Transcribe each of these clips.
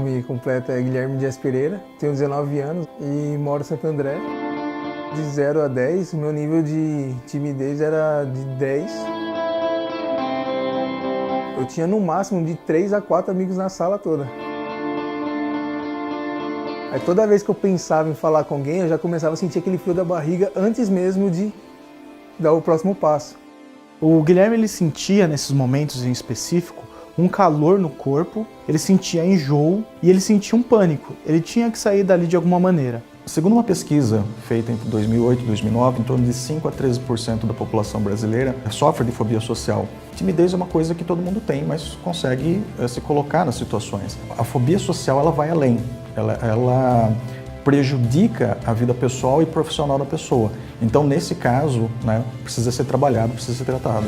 nome completo é Guilherme Dias Pereira, tenho 19 anos e moro em Santo André. De 0 a 10, meu nível de timidez era de 10. Eu tinha no máximo de 3 a 4 amigos na sala toda. Aí toda vez que eu pensava em falar com alguém, eu já começava a sentir aquele frio da barriga antes mesmo de dar o próximo passo. O Guilherme ele sentia nesses momentos em específico um calor no corpo, ele sentia enjoo e ele sentia um pânico. Ele tinha que sair dali de alguma maneira. Segundo uma pesquisa feita entre 2008 e 2009, em torno de 5 a 13% da população brasileira sofre de fobia social. Timidez é uma coisa que todo mundo tem, mas consegue se colocar nas situações. A fobia social ela vai além, ela prejudica a vida pessoal e profissional da pessoa. Então, nesse caso, né, precisa ser trabalhado, precisa ser tratado.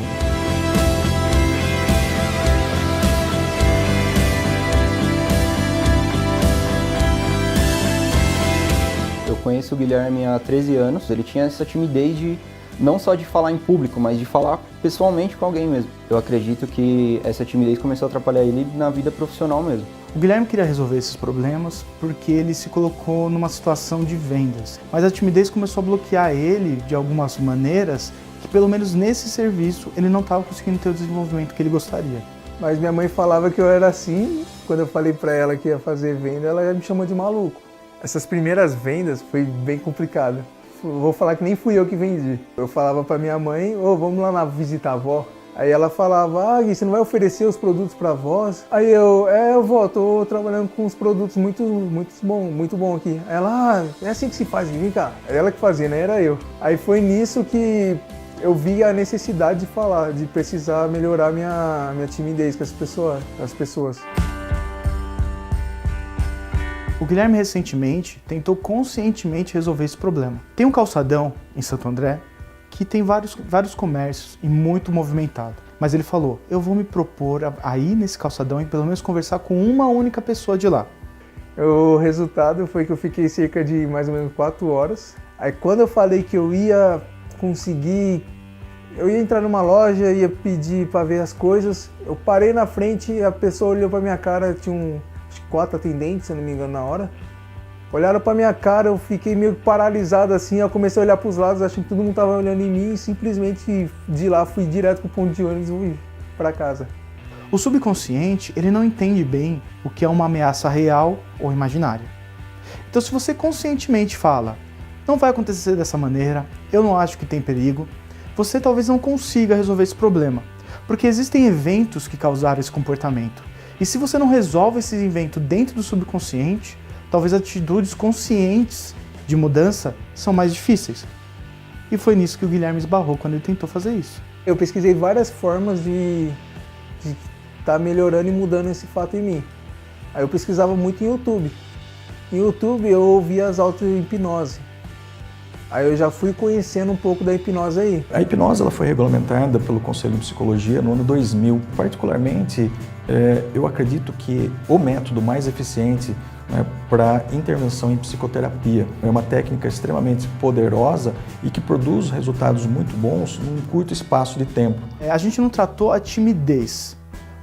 Eu conheço o Guilherme há 13 anos, ele tinha essa timidez de não só de falar em público, mas de falar pessoalmente com alguém mesmo. Eu acredito que essa timidez começou a atrapalhar ele na vida profissional mesmo. O Guilherme queria resolver esses problemas porque ele se colocou numa situação de vendas, mas a timidez começou a bloquear ele de algumas maneiras que pelo menos nesse serviço ele não estava conseguindo ter o desenvolvimento que ele gostaria. Mas minha mãe falava que eu era assim, quando eu falei pra ela que ia fazer venda, ela já me chamou de maluco. Essas primeiras vendas foi bem complicado. Vou falar que nem fui eu que vendi. Eu falava pra minha mãe, vamos lá visitar a avó. Aí ela falava, Gui, você não vai oferecer os produtos pra avó? Aí eu, vó, tô trabalhando com uns produtos muito bom aqui. Aí ela, é assim que se faz, vem cá. Ela que fazia, né? Era eu. Aí foi nisso que eu vi a necessidade de falar, de precisar melhorar minha timidez com as pessoas. O Guilherme recentemente tentou conscientemente resolver esse problema. Tem um calçadão em Santo André que tem vários comércios e muito movimentado. Mas ele falou, eu vou me propor a ir nesse calçadão e pelo menos conversar com uma única pessoa de lá. O resultado foi que eu fiquei cerca de mais ou menos 4 horas. Aí quando eu falei que eu ia conseguir, eu ia entrar numa loja, ia pedir para ver as coisas, eu parei na frente e a pessoa olhou para minha cara, tinha 4 atendentes, se eu não me engano, na hora. Olharam pra minha cara, eu fiquei meio paralisado assim, eu comecei a olhar pros lados, achando que todo mundo tava olhando em mim e simplesmente de lá fui direto pro ponto de ônibus e fui pra casa. O subconsciente, ele não entende bem o que é uma ameaça real ou imaginária. Então se você conscientemente fala, não vai acontecer dessa maneira, eu não acho que tem perigo, você talvez não consiga resolver esse problema, porque existem eventos que causaram esse comportamento. E se você não resolve esse evento dentro do subconsciente, talvez atitudes conscientes de mudança são mais difíceis. E foi nisso que o Guilherme esbarrou quando ele tentou fazer isso. Eu pesquisei várias formas de estar melhorando e mudando esse fato em mim. Aí eu pesquisava muito em YouTube. Em YouTube eu ouvia as auto-hipnose. Aí eu já fui conhecendo um pouco da hipnose aí. A hipnose ela foi regulamentada pelo Conselho de Psicologia no ano 2000. Particularmente, eu acredito que o método mais eficiente para intervenção em psicoterapia é uma técnica extremamente poderosa e que produz resultados muito bons num curto espaço de tempo. A gente não tratou a timidez,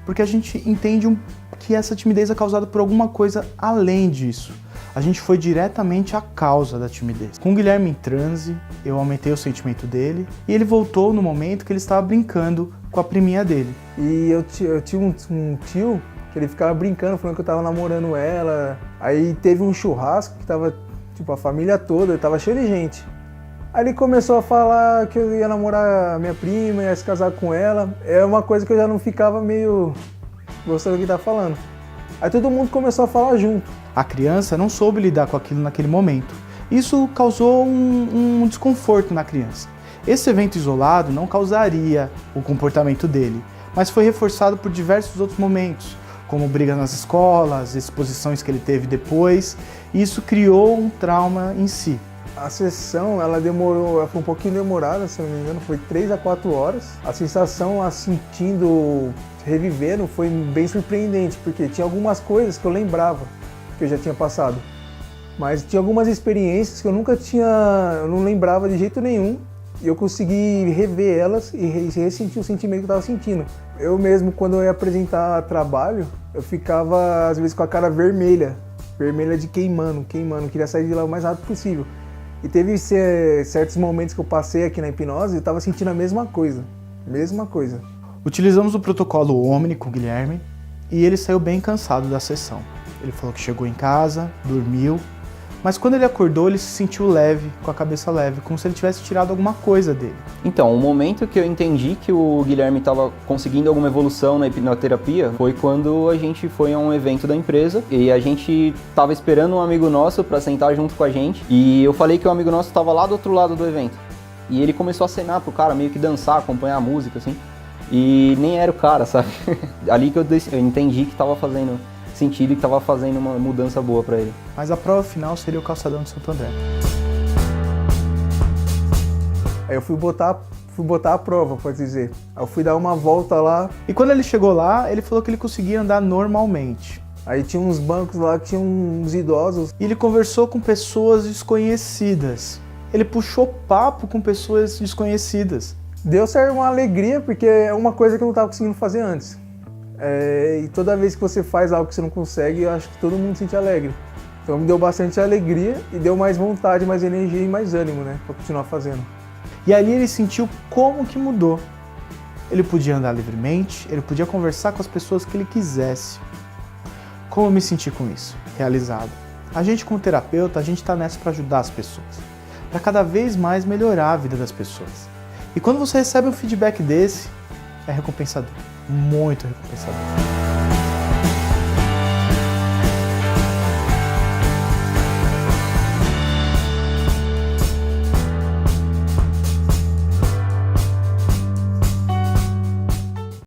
porque a gente entende que essa timidez é causada por alguma coisa além disso. A gente foi diretamente à causa da timidez. Com o Guilherme em transe, eu aumentei o sentimento dele e ele voltou no momento que ele estava brincando com a priminha dele. E eu tinha um tio que ele ficava brincando, falando que eu tava namorando ela. Aí teve um churrasco que tava, tipo, a família toda, tava cheio de gente. Aí ele começou a falar que eu ia namorar a minha prima, ia se casar com ela. É uma coisa que eu já não ficava meio gostando do que tá falando. Aí todo mundo começou a falar junto. A criança não soube lidar com aquilo naquele momento. Isso causou um desconforto na criança. Esse evento isolado não causaria o comportamento dele, mas foi reforçado por diversos outros momentos, como brigas nas escolas, exposições que ele teve depois, e isso criou um trauma em si. A sessão, ela foi um pouquinho demorada, se não me engano, foi 3 a 4 horas. A sensação, revivendo, foi bem surpreendente, porque tinha algumas coisas que eu lembrava, que eu já tinha passado. Mas tinha algumas experiências que eu não lembrava de jeito nenhum, e eu consegui rever elas e ressentir o sentimento que eu estava sentindo. Eu mesmo, quando eu ia apresentar trabalho, eu ficava às vezes com a cara vermelha de queimando, queria sair de lá o mais rápido possível. E teve certos momentos que eu passei aqui na hipnose e eu tava sentindo a mesma coisa. Utilizamos o protocolo Omni com o Guilherme e ele saiu bem cansado da sessão. Ele falou que chegou em casa, dormiu, mas quando ele acordou ele se sentiu leve, com a cabeça leve, como se ele tivesse tirado alguma coisa dele. Então, o momento que eu entendi que o Guilherme estava conseguindo alguma evolução na hipnoterapia foi quando a gente foi a um evento da empresa e a gente estava esperando um amigo nosso para sentar junto com a gente e eu falei que o amigo nosso estava lá do outro lado do evento. E ele começou a acenar pro cara, meio que dançar, acompanhar a música, assim. E nem era o cara, sabe? Ali que eu entendi que estava fazendo sentido e que estava fazendo uma mudança boa para ele. Mas a prova final seria o Calçadão de Santo André. Aí eu fui botar a prova, pode dizer. Aí eu fui dar uma volta lá. E quando ele chegou lá, ele falou que ele conseguia andar normalmente. Aí tinha uns bancos lá que tinham uns idosos. E ele conversou com pessoas desconhecidas. Ele puxou papo com pessoas desconhecidas. Deu certo uma alegria, porque é uma coisa que eu não estava conseguindo fazer antes. E toda vez que você faz algo que você não consegue, eu acho que todo mundo se sente alegre. Então me deu bastante alegria e deu mais vontade, mais energia e mais ânimo, né, para continuar fazendo. E ali ele sentiu como que mudou. Ele podia andar livremente, ele podia conversar com as pessoas que ele quisesse. Como eu me senti com isso? Realizado. A gente como terapeuta, a gente está nessa para ajudar as pessoas, para cada vez mais melhorar a vida das pessoas. E quando você recebe um feedback desse, é recompensador, muito recompensador.